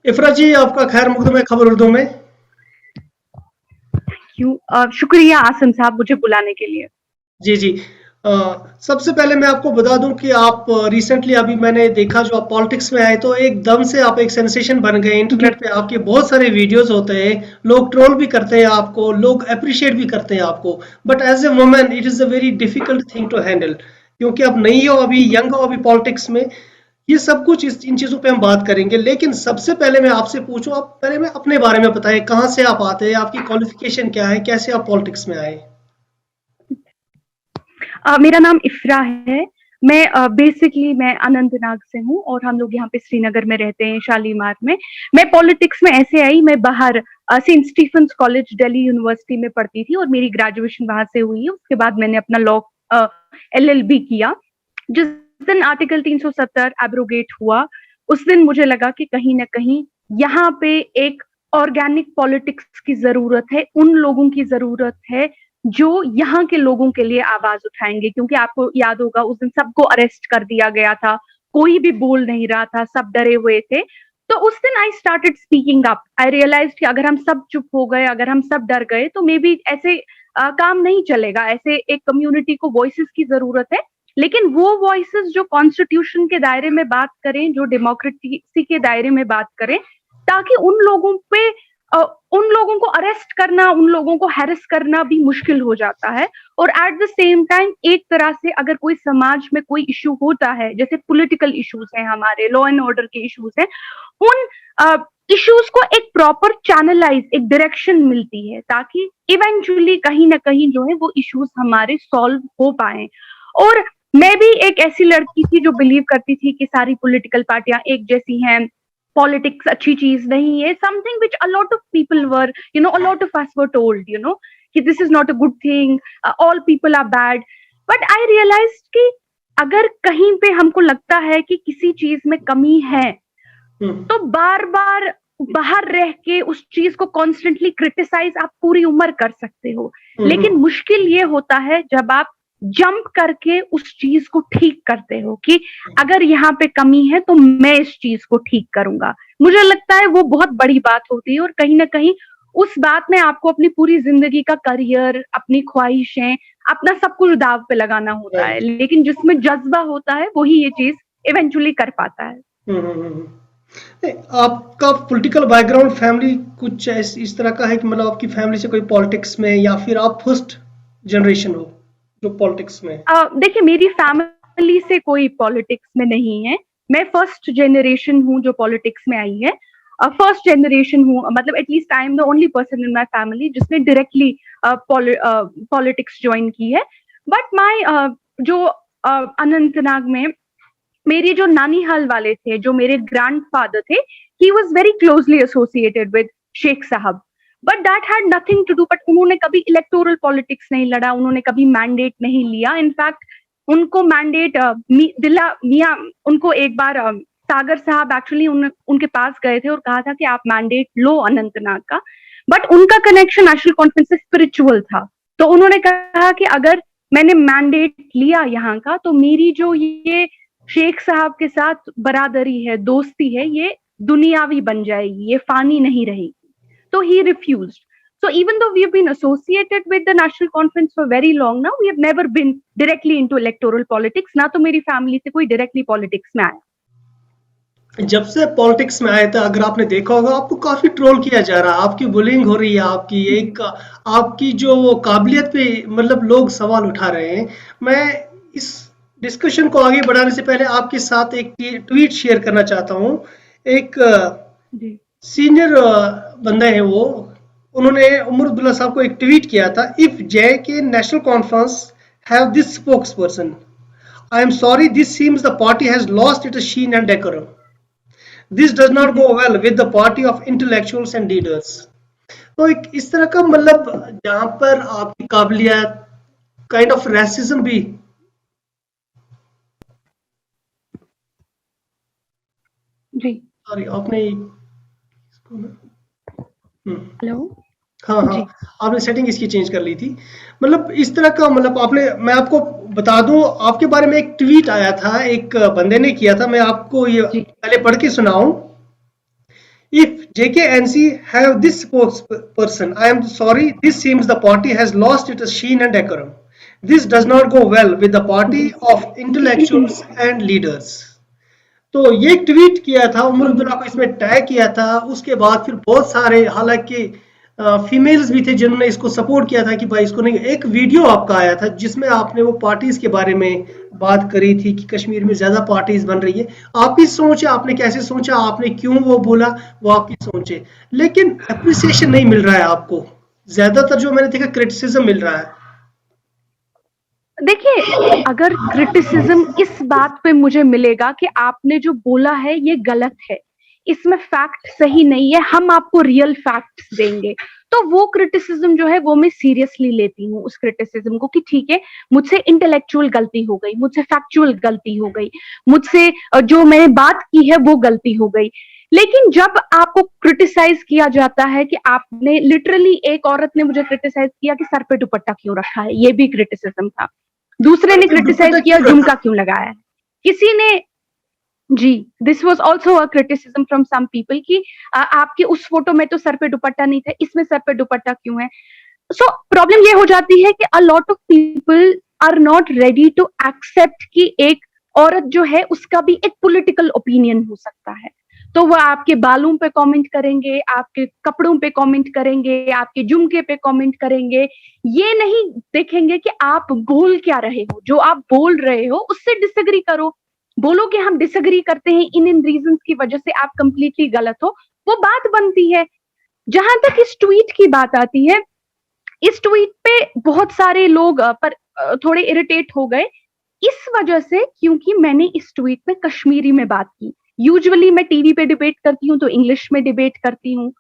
इफ़रा जी, आपका खैर मकदम है खबर उर्दू में। क्यों शुक्रिया आसिम साहब मुझे बुलाने के लिए। जी, जी। अ, सबसे पहले मैं आपको बता दूं कि आप रिसेंटली अभी मैंने देखा जो आप पॉलिटिक्स में आए तो एकदम से आप एक सेंसेशन बन गए। जी। इंटरनेट पे आपके बहुत सारे वीडियोस होते हैं, लोग ट्रोल भी करते हैं आपको, लोग अप्रिशिएट भी करते हैं आपको। But as a woman it is a very difficult thing to handle, क्योंकि आप नई हो, अभी यंग हो अभी पॉलिटिक्स में। ये सब कुछ इन चीज़ों पे हम बात करेंगे, लेकिन सबसे पहले मैं आपसे पूछूं, आप पहले मैं अपने बारे में बताएं, कहाँ से आप आते हैं, आपकी क्वालिफिकेशन क्या है, कैसे आप पॉलिटिक्स में आए। मेरा नाम इफ़रा है। मैं बेसिकली मैं अनंतनाग से हूँ और हम लोग यहाँ पे श्रीनगर में रहते हैं, शालीमार में। मैं पॉलिटिक्स में ऐसे आई, मैं बाहर Saint Stephen's College Delhi university में पढ़ती थी और मेरी ग्रेजुएशन वहां से हुई है। उसके बाद मैंने अपना लॉ एलएलबी किया। जिस दिन आर्टिकल 370 एब्रोगेट हुआ, उस दिन मुझे लगा कि कहीं ना कहीं यहाँ पे एक ऑर्गेनिक पॉलिटिक्स की जरूरत है, उन लोगों की जरूरत है जो यहाँ के लोगों के लिए आवाज उठाएंगे। क्योंकि आपको याद होगा उस दिन सबको अरेस्ट कर दिया गया था, कोई भी बोल नहीं रहा था, सब डरे हुए थे। तो उस दिन I started speaking up. I realise कि अगर हम सब चुप हो गए, अगर हम सब डर गए तो मे बी ऐसे काम नहीं चलेगा। ऐसे एक कम्युनिटी को वॉइसेस की जरूरत है, लेकिन वो वॉइसेस जो कॉन्स्टिट्यूशन के दायरे में बात करें, जो डेमोक्रेसी के दायरे में बात करें, ताकि उन लोगों पे उन लोगों को अरेस्ट करना, उन लोगों को हैरेस करना भी मुश्किल हो जाता है। और एट द सेम टाइम एक तरह से अगर कोई समाज में कोई इशू होता है, जैसे पॉलिटिकल इश्यूज हैं, हमारे लॉ एंड ऑर्डर के इश्यूज हैं, उन इश्यूज को एक प्रॉपर चैनलाइज, एक डायरेक्शन मिलती है ताकि इवेंचुअली कहीं ना कहीं जो है वो इश्यूज हमारे सॉल्व हो पाए। और मैं भी एक ऐसी लड़की थी जो बिलीव करती थी कि सारी पॉलिटिकल पार्टियां एक जैसी हैं, पॉलिटिक्स अच्छी चीज नहीं है, something which a lot of people were, a lot of us were told, कि this is not a good thing, all people are bad. But I realise कि अगर कहीं पे हमको लगता है कि किसी चीज में कमी है, हम्म। तो बार बार बाहर रह के उस चीज को कॉन्स्टेंटली क्रिटिसाइज आप पूरी उम्र कर सकते हो। लेकिन हम्म। मुश्किल ये होता है जब आप जंप करके उस चीज को ठीक करते हो कि अगर यहाँ पे कमी है तो मैं इस चीज को ठीक करूंगा। मुझे लगता है वो बहुत बड़ी बात होती है और कहीं ना कहीं उस बात में आपको अपनी पूरी जिंदगी का करियर, अपनी ख्वाहिशें, अपना सब कुछ दाव पे लगाना होता है। राइट। लेकिन जिसमें जज्बा होता है वही ये चीज इवेंचुअली कर पाता है। नहीं, आपका पॉलिटिकल बैकग्राउंड फैमिली कुछ इस तरह का है कि मतलब आपकी फैमिली से कोई पॉलिटिक्स में, या फिर आप फर्स्ट जनरेशन हो जो पॉलिटिक्स में है? देखिए, मेरी फैमिली से कोई पॉलिटिक्स में नहीं है। मैं फर्स्ट जनरेशन हूँ जो पॉलिटिक्स में आई है। फर्स्ट जनरेशन हूँ, मतलब at least I am the only person in my family जिसने डायरेक्टली पॉलिटिक्स ज्वाइन की है। बट माय जो अनंतनाग में मेरी जो नानी हाल वाले थे, जो मेरे ग्रैंडफादर थे, he was very closely associated with Sheikh Sahab. But that had nothing to do, but उन्होंने कभी इलेक्टोरल पॉलिटिक्स नहीं लड़ा, उन्होंने कभी मैंडेट नहीं लिया। इनफैक्ट उनको मैंडेट दिला मिया, उनको एक बार सागर साहब एक्चुअली उनके पास गए थे और कहा था कि आप मैंडेट लो अनंतनाग का। बट उनका कनेक्शन नेशनल कॉन्फ्रेंस से स्पिरिचुअल था। तो उन्होंने कहा कि अगर मैंने मैंडेट लिया यहाँ का, तो मेरी जो ये शेख साहब के साथ बरादरी है, दोस्ती है, ये दुनियावी बन जाएगी, ये फानी नहीं रहेगी। So he refused. So even though we have been associated with the National Conference for very long now, we have never been directly into electoral politics. ना तो मेरी फैमिली से कोई directly politics में आया। जब से पॉलिटिक्स में आए थे, अगर आपने देखा होगा, आपको काफी ट्रोल किया जा रहा है, आपकी बुलिंग हो रही है, आपकी जी। एक आपकी जो वो काबिलियत पे मतलब लोग सवाल उठा रहे हैं। मैं इस डिस्कशन को आगे बढ़ाने से पहले आपके साथ एक ट्वीट शेयर करना चाहता हूँ। एक जी। सीनियर बंदे हैं वो, उन्होंने उमर अब्दुल्ला साहब को एक ट्वीट किया था, if J K National Conference have this spokesperson, I am sorry this seems the party has lost its sheen and decorum, this does not जी। Go well with the party of intellectuals and leaders. तो एक इस तरह का मतलब जहां पर आपकी काबिलियत, काइंड ऑफ रेसिज्म भी। जी। सॉरी, आपने हेलो। हाँ, हाँ, जी। आपने सेटिंग इसकी चेंज कर ली थी। मतलब इस तरह का मतलब आपने, मैं आपको बता दूं, आपके बारे में एक ट्वीट आया था, एक बंदे ने किया था, मैं आपको ये जी। पहले पढ़ के सुनाऊं। If JKNC have this spokesperson, I am sorry, this seems the party has lost its sheen and decorum. This does not go well with the party of intellectuals and leaders. तो ये एक ट्वीट किया था, उमर अब्दुल्ला को इसमें tag किया था। उसके बाद फिर बहुत सारे, हालांकि फीमेल्स भी थे जिन्होंने इसको सपोर्ट किया था कि भाई इसको नहीं। एक वीडियो आपका आया था जिसमें आपने वो पार्टीज के बारे में बात करी थी कि कश्मीर में ज्यादा पार्टीज बन रही है। आपकी सोच है, आपने कैसे सोचा, आपने क्यों वो बोला, वो आपकी सोच है, लेकिन अप्रिसिएशन नहीं मिल रहा है आपको। ज्यादातर जो मैंने देखा क्रिटिसिज्म मिल रहा है। देखिए, अगर क्रिटिसिज्म इस बात पे मुझे मिलेगा कि आपने जो बोला है ये गलत है, इसमें फैक्ट सही नहीं है, हम आपको रियल फैक्ट्स देंगे, तो वो क्रिटिसिज्म जो है वो मैं सीरियसली लेती हूँ उस क्रिटिसिज्म को कि ठीक है, मुझसे इंटेलेक्चुअल गलती हो गई, मुझसे फैक्चुअल गलती हो गई, मुझसे जो मैंने बात की है वो गलती हो गई। लेकिन जब आपको क्रिटिसाइज किया जाता है कि आपने लिटरली, एक औरत ने मुझे क्रिटिसाइज किया कि सर पे दुपट्टा क्यों रखा है, ये भी क्रिटिसिज्म था। दूसरे ने क्रिटिसाइज किया झुमका क्यों लगाया है, किसी ने, जी, this was also a criticism from some people कि आपके उस फोटो में तो सर पे दुपट्टा नहीं था, इसमें सर पे दुपट्टा क्यों है। सो प्रॉब्लम ये हो जाती है कि a lot of people are not ready to accept कि एक औरत जो है उसका भी एक पॉलिटिकल ओपिनियन हो सकता है। तो वह आपके बालों पे कमेंट करेंगे, आपके कपड़ों पे कमेंट करेंगे, आपके झुमके पे कमेंट करेंगे, ये नहीं देखेंगे कि आप बोल क्या रहे हो, जो आप बोल रहे हो उससे डिसएग्री करो, बोलो कि हम डिसएग्री करते हैं इन रीजंस की वजह से, आप कंप्लीटली गलत हो, वो बात बनती है। जहां तक इस ट्वीट की बात आती है, इस ट्वीट पे बहुत सारे लोग थोड़े इरिटेट हो गए इस वजह से क्योंकि मैंने इस ट्वीट में कश्मीरी में बात की। यूजुअली मैं टीवी पे डिबेट करती हूँ तो इंग्लिश में डिबेट करती हूँ,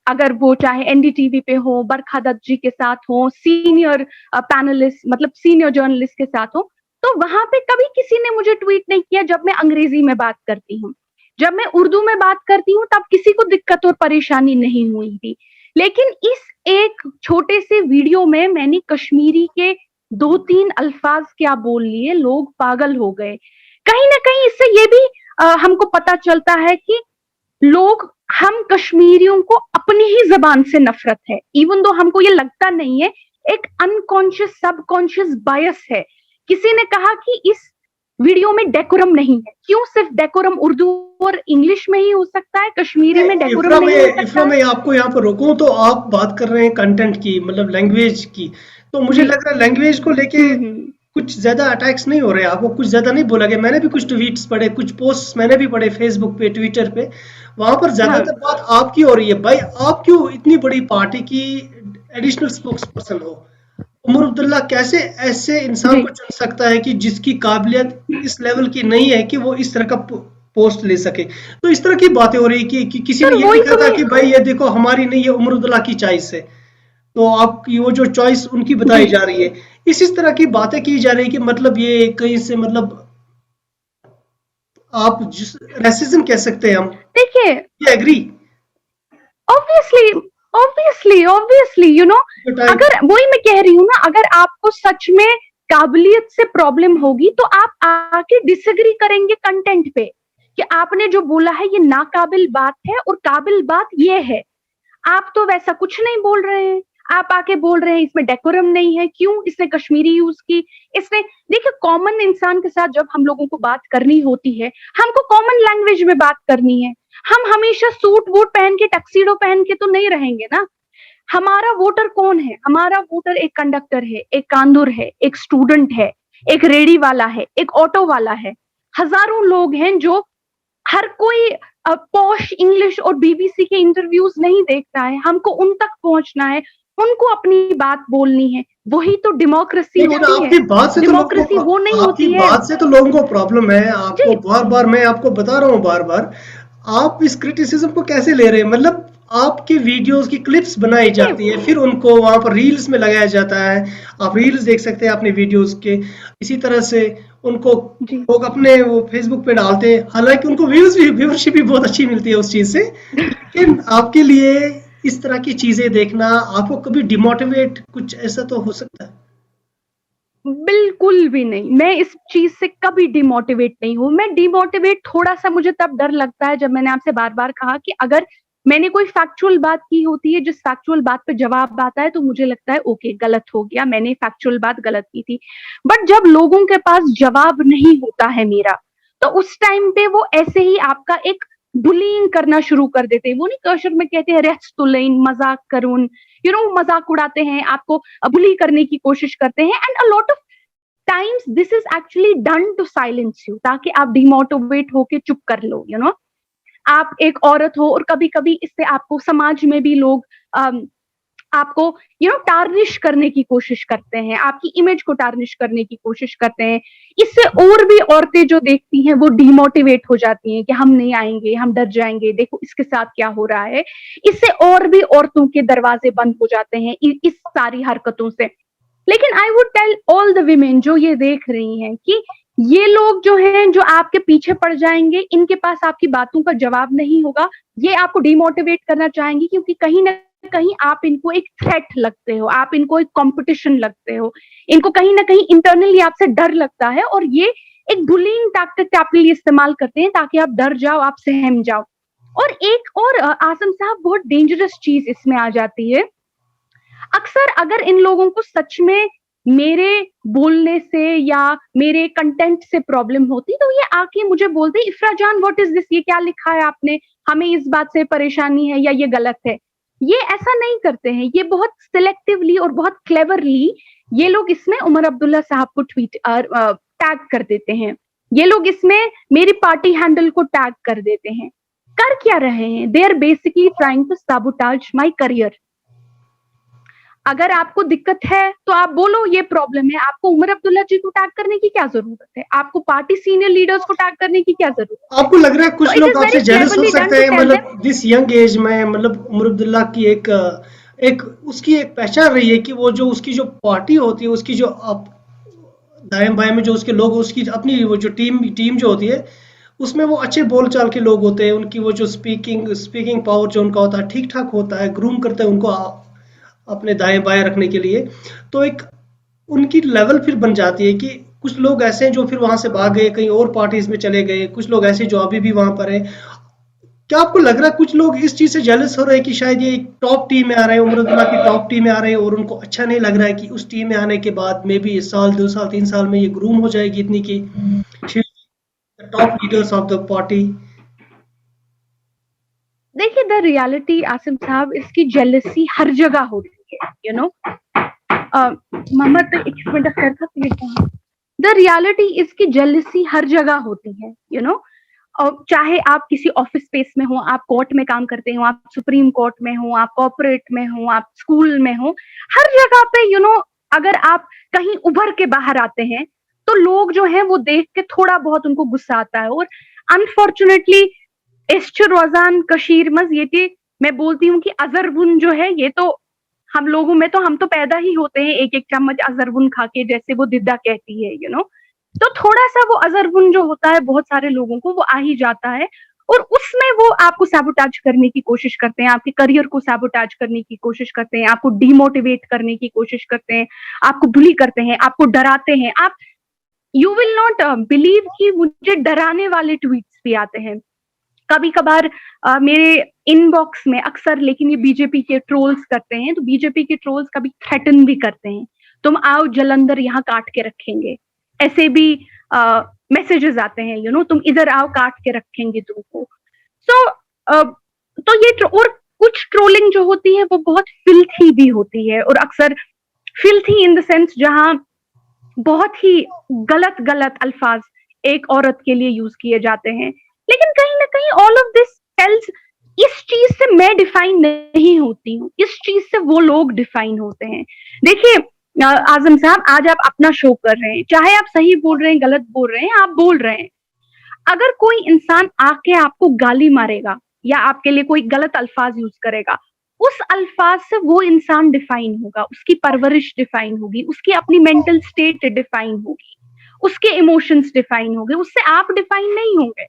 अगर वो चाहे एनडीटीवी पे हो, बरखा दत्त जी के साथ हो, सीनियर पैनलिस्ट मतलब सीनियर जर्नलिस्ट के साथ हो, तो वहां पे कभी किसी ने मुझे ट्वीट नहीं किया जब मैं अंग्रेजी में बात करती हूँ। जब मैं उर्दू में बात करती हूँ तब किसी को दिक्कत और परेशानी नहीं हुई थी। लेकिन इस एक छोटे से वीडियो में मैंने कश्मीरी के 2-3 अल्फाज क्या बोल लिए, लोग पागल हो गए। कहीं ना कहीं इससे ये भी हमको पता चलता है कि लोग, हम कश्मीरियों को अपनी ही जबान से नफरत है, इवन दो हमको ये लगता नहीं है, एक अनकॉन्शियस सबकॉन्शियस बायस है। किसी ने कहा कि इस वीडियो में डेकोरम नहीं है, क्यों सिर्फ डेकोरम उर्दू और इंग्लिश में ही हो सकता है, कश्मीरी में डेकोरम नहीं हो सकता? इफ्रा, मैं आपको यहाँ पर रोकूं तो आप बात कर रहे हैं कंटेंट की, मतलब लैंग्वेज की, तो मुझे लग रहा है लैंग्वेज को लेके कुछ ज्यादा अटैक्स नहीं हो रहे, आपको कुछ ज्यादा नहीं बोला गया। मैंने भी कुछ ट्वीट्स पढ़े, कुछ पोस्ट मैंने भी पढ़े फेसबुक पे, ट्विटर पे, वहां पर ज्यादातर बात आपकी हो रही है। भाई आप क्यों इतनी बड़ी पार्टी की एडिशनल स्पोक्स पर्सन हो? उमर अब्दुल्ला कैसे ऐसे इंसान को चुन सकता है कि जिसकी काबिलियत इस लेवल की नहीं है कि वो इस तरह का पोस्ट ले सके? तो इस तरह की बातें हो रही कि किसी ने ये लिखा था कि भाई ये देखो हमारी नहीं है, उमर अब्दुल्ला की चॉइस है, तो आपकी वो जो चॉइस उनकी बताई जा रही है, इस तरह की बातें की जा रही है कि मतलब ये कहीं से, मतलब आप रेसिज्म कह सकते हैं हम। देखिए, agree? Obviously obviously obviously you know, अगर वही मैं कह रही हूँ ना, अगर आपको सच में काबिलियत से प्रॉब्लम होगी तो आप आके डिसएग्री करेंगे कंटेंट पे कि आपने जो बोला है ये नाकाबिल बात है और काबिल बात ये है। आप तो वैसा कुछ नहीं बोल रहे हैं, आप आके बोल रहे हैं इसमें डेकोरम नहीं है, क्यों, इसने कश्मीरी यूज की, इसने, देखिए कॉमन इंसान के साथ जब हम लोगों को बात करनी होती है, हमको कॉमन लैंग्वेज में बात करनी है। हम हमेशा सूट वूट पहन के, टक्सीडो पहन के तो नहीं रहेंगे ना। हमारा वोटर कौन है? हमारा वोटर एक कंडक्टर है, एक कांदुर है, एक स्टूडेंट है, एक रेडी वाला है, एक ऑटो वाला है। हजारों लोग हैं जो, हर कोई पॉश इंग्लिश और बीबीसी के इंटरव्यूज नहीं देखता है, हमको उन तक पहुंचना है, उनको अपनी बात बोलनी है, वही तो डेमोक्रेसी होती है। डेमोक्रेसी वो नहीं होती है। बात से तो लोगों को प्रॉब्लम है। आपको बार बार मैं आपको बता रहा हूँ, बार बार आप इस क्रिटिसिज्म को कैसे ले रहे हैं? मतलब आपके वीडियोस की क्लिप्स बनाई जाती है, फिर उनको वहां पर रील्स में लगाया जाता है, आप रील्स देख सकते हैं अपने वीडियोस के। इसी तरह से उनको लोग अपने वो फेसबुक पे डालते हैं, हालांकि उनको व्यूअरशिप भी बहुत अच्छी मिलती है उस चीज से, लेकिन आपके लिए इस तरह की चीजें देखना आपको कभी डिमोटिवेट, कुछ ऐसा तो हो सकता है? बिल्कुल भी नहीं, मैं इस चीज से कभी डिमोटिवेट नहीं हूँ। मैं डिमोटिवेट थोड़ा सा मुझे तब डर लगता है जब मैंने आपसे बार बार कहा कि अगर मैंने कोई फैक्चुअल बात की होती है, जिस फैक्चुअल बात पे जवाब आता है, तो मुझे लगता है ओके गलत हो गया, मैंने फैक्चुअल बात गलत की थी। बट जब लोगों के पास जवाब नहीं होता है मेरा, तो उस टाइम पे वो ऐसे ही आपका एक बुलिंग करना शुरू कर देते हैं। वो नहीं कौशल में कहते हैं रेस्ट तो लेन मजाक करून, मजाक उड़ाते हैं, आपको बुली करने की कोशिश करते हैं। And a lot of times this is actually done to silence you, ताकि आप डिमोटिवेट होके चुप कर लो। आप एक औरत हो, और कभी कभी इससे आपको समाज में भी लोग आपको टार्निश करने की कोशिश करते हैं, आपकी इमेज को टार्निश करने की कोशिश करते हैं। इससे और भी औरतें जो देखती हैं वो डिमोटिवेट हो जाती हैं कि हम नहीं आएंगे, हम डर जाएंगे, देखो इसके साथ क्या हो रहा है। इससे और भी औरतों के दरवाजे बंद हो जाते हैं इस सारी हरकतों से। लेकिन I would tell all the women जो ये देख रही हैं कि ये लोग जो हैं, जो आपके पीछे पड़ जाएंगे, इनके पास आपकी बातों का जवाब नहीं होगा, ये आपको डिमोटिवेट करना चाहेंगी, क्योंकि कहीं ना कहीं आप इनको एक थ्रेट लगते हो, आप इनको एक कंपटीशन लगते हो, इनको कहीं ना कहीं इंटरनली आपसे डर लगता है, और ये एक बुलिंग टैक्टिक आपके लिए इस्तेमाल करते हैं ताकि आप डर जाओ, आप सहम जाओ। और एक और आसम साहब बहुत डेंजरस चीज इसमें आ जाती है। अक्सर अगर इन लोगों को सच में मेरे बोलने से या मेरे कंटेंट से प्रॉब्लम होती, तो ये आके मुझे बोलते इफ्रा जान व्हाट इज दिस, ये क्या लिखा है आपने, हमें इस बात से परेशानी है या ये गलत है। ये ऐसा नहीं करते हैं, ये बहुत सिलेक्टिवली और बहुत क्लेवरली ये लोग इसमें उमर अब्दुल्ला साहब को ट्वीट टैग कर देते हैं, ये लोग इसमें मेरी पार्टी हैंडल को टैग कर देते हैं। कर क्या रहे हैं? They are basically trying to sabotage my career. अगर आपको दिक्कत है तो आप बोलो ये प्रॉब्लम है, आपको उमर अब्दुल्ला जी को टैग करने की क्या जरूरत है, आपको पार्टी सीनियर लीडर्स को टैग करने की क्या जरूरत है? आपको लग रहा है कुछ तो इट लोग इज आपसे वेरी जेलस हो क्लेवरली डन सकते टू हैं, टेल देम। मतलब दिस यंग एज में, मतलब उमर अब्दुल्ला की एक एक उसकी एक पहचान रही है कि वो जो उसकी जो पार्टी होती है, उसकी जो दाएं बाएं में जो उसके लोग, उसकी अपनी वो जो टीम टीम जो होती है, उसमें वो अच्छे बोलचाल के लोग होते हैं, उनकी वो जो स्पीकिंग पावर जो उनका होता है ठीक ठाक होता है, ग्रूम करते हैं उनको अपने दाएं बाएं रखने के लिए। तो एक उनकी लेवल फिर बन जाती है कि कुछ लोग ऐसे हैं जो फिर वहां से भाग गए, कहीं और पार्टीज में चले गए, कुछ लोग ऐसे जो अभी भी वहां पर है। क्या आपको लग रहा है कुछ लोग इस चीज से जेलस हो रहे हैं कि शायद ये एक टॉप टीम में आ रहे हैं, उमरुद्दुल्ला की टॉप टीम में आ रहे हैं, और उनको अच्छा नहीं लग रहा है कि उस टीम में आने के बाद मे बी साल 2 साल 3 साल में ये ग्रूम हो जाएगी इतनी की top leaders of the party. देखिए द रियलिटी आसिम साहब, इसकी जेलसी हर जगह होती है, मोहम्मद एक मिनट कर द रियलिटी इसकी जेलसी हर जगह होती है, और चाहे आप किसी ऑफिस स्पेस में हो, आप कोर्ट में काम करते हो, आप सुप्रीम कोर्ट में हो, आप कॉर्पोरेट में हो, आप स्कूल में हो, हर जगह पे अगर आप कहीं उभर के बाहर आते हैं तो लोग जो है वो देख के थोड़ा बहुत उनको गुस्सा आता है। और अनफॉर्चुनेटली एस्चर रोजान कशीर मज ये थी, मैं बोलती हूँ कि अजरबुन जो है, ये तो हम लोगों में तो हम तो पैदा ही होते हैं एक एक चम्मच अजरबुन खा के, जैसे वो दिद्दा कहती है, तो थोड़ा सा वो अजरबुन जो होता है बहुत सारे लोगों को वो आ ही जाता है, और उसमें वो आपको सैबोटाज करने की कोशिश करते हैं, आपके करियर को सैबोटाज करने की कोशिश करते हैं, आपको डिमोटिवेट करने की कोशिश करते हैं, आपको बुली करते हैं, आपको डराते हैं। आप यू विल नॉट बिलीव कि मुझे डराने वाले ट्वीट्स भी आते हैं कभी कभार मेरे इनबॉक्स में अक्सर, लेकिन ये बीजेपी के ट्रोल्स करते हैं, तो बीजेपी के ट्रोल्स कभी थ्रेटन भी करते हैं, तुम आओ जलंधर यहाँ काट के रखेंगे, ऐसे भी मैसेजेस आते हैं, तुम इधर आओ काट के रखेंगे तुमको। सो तो ये और कुछ ट्रोलिंग जो होती है वो बहुत फिल्थी भी होती है, और अक्सर फिल्थी इन द सेंस जहां बहुत ही गलत गलत अल्फाज एक औरत के लिए यूज किए जाते हैं। लेकिन कहीं ना कहीं ऑल ऑफ दिस टेल्स, इस चीज से मैं डिफाइन नहीं होती हूँ, इस चीज से वो लोग डिफाइन होते हैं। देखिए आजम साहब, आज आप अपना शो कर रहे हैं, चाहे आप सही बोल रहे हैं गलत बोल रहे हैं, आप बोल रहे हैं, अगर कोई इंसान आके आपको गाली मारेगा या आपके लिए कोई गलत अल्फाज यूज करेगा, उस अल्फाज से वो इंसान डिफाइन होगा, उसकी परवरिश डिफाइन होगी, उसकी अपनी मेंटल स्टेट डिफाइन होगी, उसके इमोशंस डिफाइन होंगे, उससे आप डिफाइन नहीं होंगे।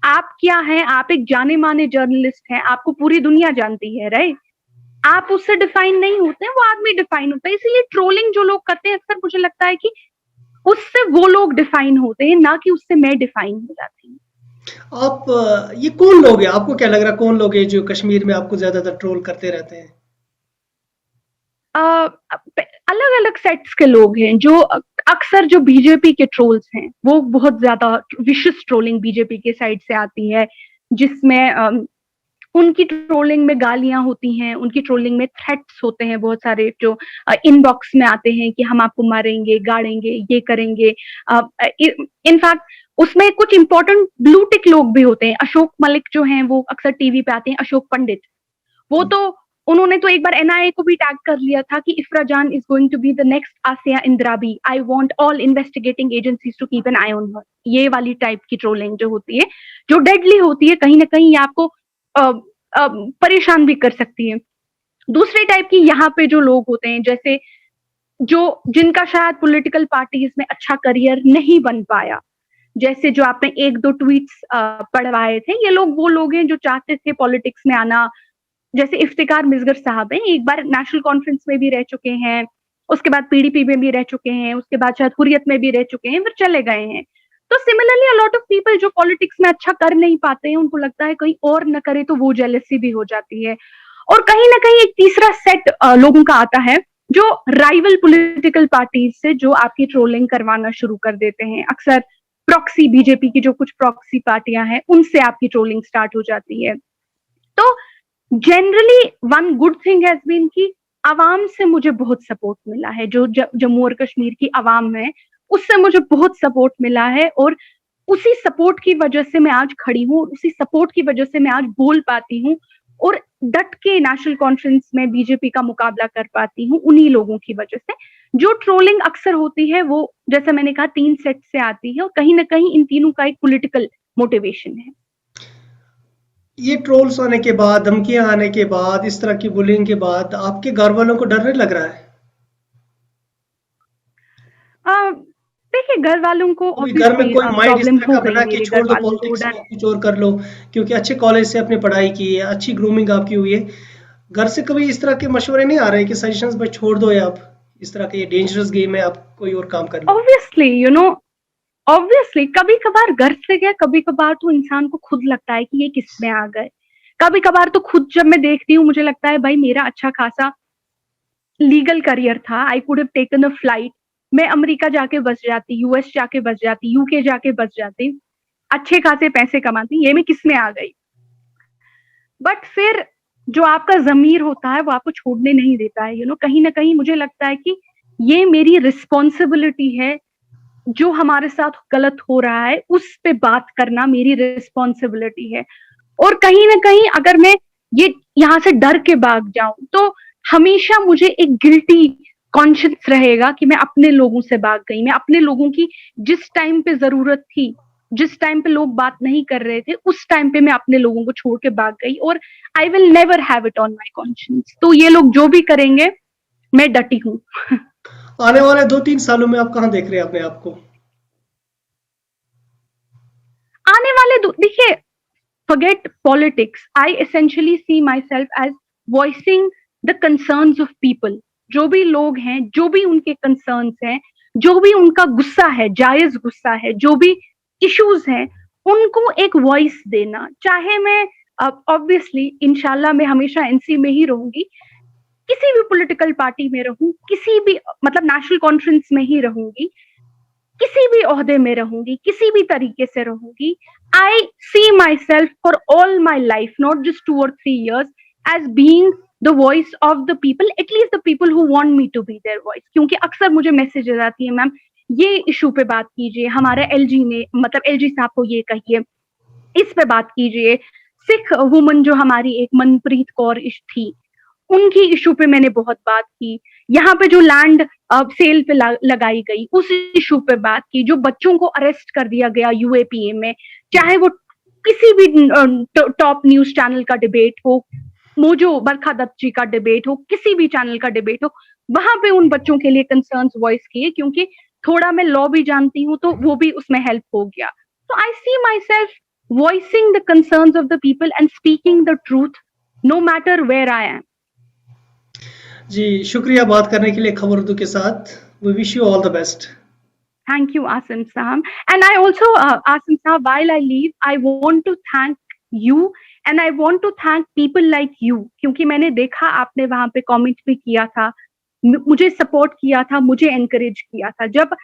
आप क्या हैं? आप एक जाने माने जर्नलिस्ट हैं, आपको पूरी दुनिया जानती है, राइट? आप उससे डिफाइन नहीं होते हैं, वो आदमी डिफाइन होता है। इसीलिए ट्रोलिंग जो लोग करते हैं, अक्सर मुझे लगता है कि उससे वो लोग डिफाइन होते हैं, ना कि उससे मैं डिफाइन हो जाती हूँ। आप ये कौन लोग हैं, आपको क्या लग रहा है कौन लोग हैं जो कश्मीर में आपको ज्यादातर ट्रोल करते रहते हैं? अलग अलग सेट्स के लोग हैं जो अक्सर जो बीजेपी के ट्रोल्स हैं वो बहुत ज्यादा विशियस ट्रोलिंग बीजेपी के साइड से आती है, जिसमें उनकी ट्रोलिंग में गालियां होती हैं, उनकी ट्रोलिंग में थ्रेट्स होते हैं बहुत सारे जो इनबॉक्स में आते हैं कि हम आपको मारेंगे, गाड़ेंगे, ये करेंगे। इनफैक्ट उसमें कुछ इंपॉर्टेंट ब्लू टिक लोग भी होते हैं। अशोक मलिक जो हैं वो अक्सर टीवी पे आते हैं, अशोक पंडित, वो तो उन्होंने तो एक बार एनआईए को भी टैग कर लिया था कि Iffra Jan is going to be the next Asiya Andrabi, I want all investigating agencies to keep an eye on her. ये वाली टाइप की ट्रोलिंग जो होती है, जो डेडली होती है, कहीं ना कहीं ये आपको परेशान भी कर सकती है। दूसरे टाइप की यहाँ पे जो लोग होते हैं, जैसे जो जिनका शायद पॉलिटिकल पार्टीज में अच्छा करियर नहीं बन पाया, जैसे जो आपने एक दो ट्वीट्स पढ़वाए थे, ये लोग वो लोग हैं जो चाहते थे पॉलिटिक्स में आना। जैसे इफ्तिकार मिसगर साहब हैं, एक बार नेशनल कॉन्फ्रेंस में भी रह चुके हैं, उसके बाद पीडीपी में भी रह चुके हैं, उसके बाद शायद हुर्रियत में भी रह चुके हैं, फिर चले गए हैं। तो similarly a lot of people जो पॉलिटिक्स में अच्छा कर नहीं पाते हैं, उनको लगता है कहीं और न करे तो वो जेलसी भी हो जाती है। और कहीं ना कहीं एक तीसरा सेट लोगों का आता है जो राइवल पॉलिटिकल पार्टीज से जो आपकी ट्रोलिंग करवाना शुरू कर देते हैं। अक्सर प्रॉक्सी, बीजेपी की जो कुछ प्रॉक्सी पार्टियां हैं, उनसे आपकी ट्रोलिंग स्टार्ट हो जाती है। तो generally one good thing has been कि आवाम से मुझे बहुत सपोर्ट मिला है, जो जम्मू और कश्मीर की आवाम है उससे मुझे बहुत सपोर्ट मिला है, और उसी सपोर्ट की वजह से मैं आज खड़ी हूँ, उसी सपोर्ट की वजह से मैं आज बोल पाती हूँ और डट के नेशनल कॉन्फ्रेंस में बीजेपी का मुकाबला कर पाती हूँ, उन्हीं लोगों की वजह से। जो ट्रोलिंग अक्सर होती है वो, जैसे मैंने कहा, 3 सेट से आती है, और कहीं ना कहीं इन तीनों का एक पॉलिटिकल मोटिवेशन है। ये ट्रोल्स आने के बाद, धमकियां आने के बाद, इस तरह की बुलिंग के बाद आपके घर वालों को डर नहीं लग रहा है? अ, देखिए, घर वालों को कभी घर में ऑब्वियसली कोई माइंड इस प्रॉब्लम तरह हो का गई, बना कि मेरे घर छोड़ दो वालों को पॉलिटिक्स डर। को, कुछ और कर लो, क्योंकि अच्छे कॉलेज से आपने पढ़ाई की है, अच्छी ग्रूमिंग आपकी हुई है, घर से कभी इस तरह के मशवरे नहीं आ रहे कि सजेशंस भाई छोड़ दो, या आप इस तरह के ये डेंजरस गेम है, आप कोई और काम कर लो? ऑब्वियसली ऑब्वियसली कभी कभार घर से गया, कभी कभार तो इंसान को खुद लगता है कि ये किस में आ गए। कभी कभार तो खुद जब मैं देखती हूँ, मुझे लगता है भाई मेरा अच्छा खासा लीगल करियर था, I could have taken a flight, मैं अमेरिका जाके बस जाती, यूएस जाके बस जाती, यूके जाके बस जाती, अच्छे खासे पैसे कमाती, ये मैं किस में आ गई। बट फिर जो आपका जमीर होता है वो आपको छोड़ने नहीं देता है। कहीं ना कहीं मुझे लगता है कि ये मेरी रिस्पॉन्सिबिलिटी है, जो हमारे साथ गलत हो रहा है उस पे बात करना मेरी रिस्पॉन्सिबिलिटी है। और कहीं ना कहीं अगर मैं ये यहाँ से डर के भाग जाऊं तो हमेशा मुझे एक गिल्टी कॉन्शियस रहेगा कि मैं अपने लोगों से भाग गई, मैं अपने लोगों की जिस टाइम पे जरूरत थी, जिस टाइम पे लोग बात नहीं कर रहे थे, उस टाइम पे मैं अपने लोगों को छोड़ के भाग गई, और I will never have it on my conscience. तो ये लोग जो भी करेंगे, मैं डटी हूँ। आने वाले 2-3 सालों में आप कहाँ देख रहे हैं अपने आप को? आने वाले देखिए, forget politics. I essentially see myself as voicing the concerns of people. जो भी लोग हैं, जो भी उनके कंसर्न्स हैं, जो भी उनका गुस्सा है, जायज गुस्सा है, जो भी इश्यूज हैं, उनको एक वॉइस देना। चाहे मैं ऑब्वियसली इंशाल्लाह मैं हमेशा एनसी में ही रहूंगी, किसी भी पॉलिटिकल पार्टी में रहूं, किसी भी मतलब नेशनल कॉन्फ्रेंस में ही रहूंगी, किसी भी ओहदे में रहूंगी, किसी भी तरीके से रहूंगी। I see myself for all my life, not just 2 or 3 years, as being the voice of the people, at least the people who want me to be their voice. क्योंकि अक्सर मुझे मैसेजेस आती है, मैम ये issue पे बात कीजिए, हमारे एलजी ने मतलब एलजी साहब को ये कहिए, इस पे बात कीजिए। सिख वुमन जो हमारी एक मनप्रीत कौर थी, उनकी इशू पे मैंने बहुत बात की। यहाँ पे जो लैंड सेल पे लगाई गई, उस इशू पे बात की। जो बच्चों को अरेस्ट कर दिया गया यूएपीए में, चाहे वो किसी भी टॉप न्यूज चैनल का डिबेट हो, मोजो बरखा दत्त जी का डिबेट हो, किसी भी चैनल का डिबेट हो, वहां पे उन बच्चों के लिए कंसर्न्स वॉइस किए, क्योंकि थोड़ा मैं लॉ भी जानती हूँ तो वो भी उसमें हेल्प हो गया। तो I see myself voicing the concerns of the people and speaking the truth, no matter where I am. जी, शुक्रिया बात करने के लिए खबर उर्दू के साथ। We wish you all the best. Thank you, Asim Saham. And I also, Asim Saham, while I leave, I want to thank you and I want to thank people like you, क्योंकि मैंने देखा आपने वहां पे comment भी किया था, मुझे सपोर्ट किया था, मुझे एनकरेज किया था। जब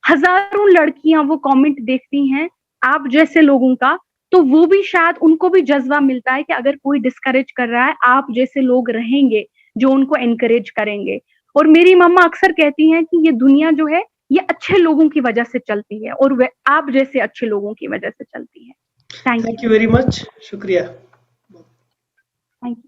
हजारों लड़कियां वो कमेंट देखती हैं आप जैसे लोगों का, तो वो भी शायद उनको भी जज्बा मिलता है कि अगर कोई डिस्करेज कर रहा है, आप जैसे लोग रहेंगे जो उनको एनकरेज करेंगे। और मेरी मम्मा अक्सर कहती हैं कि ये दुनिया जो है ये अच्छे लोगों की वजह से चलती है और वे आप जैसे अच्छे लोगों की वजह से चलती है। Thank thank you. You very much, शुक्रिया। Thank you.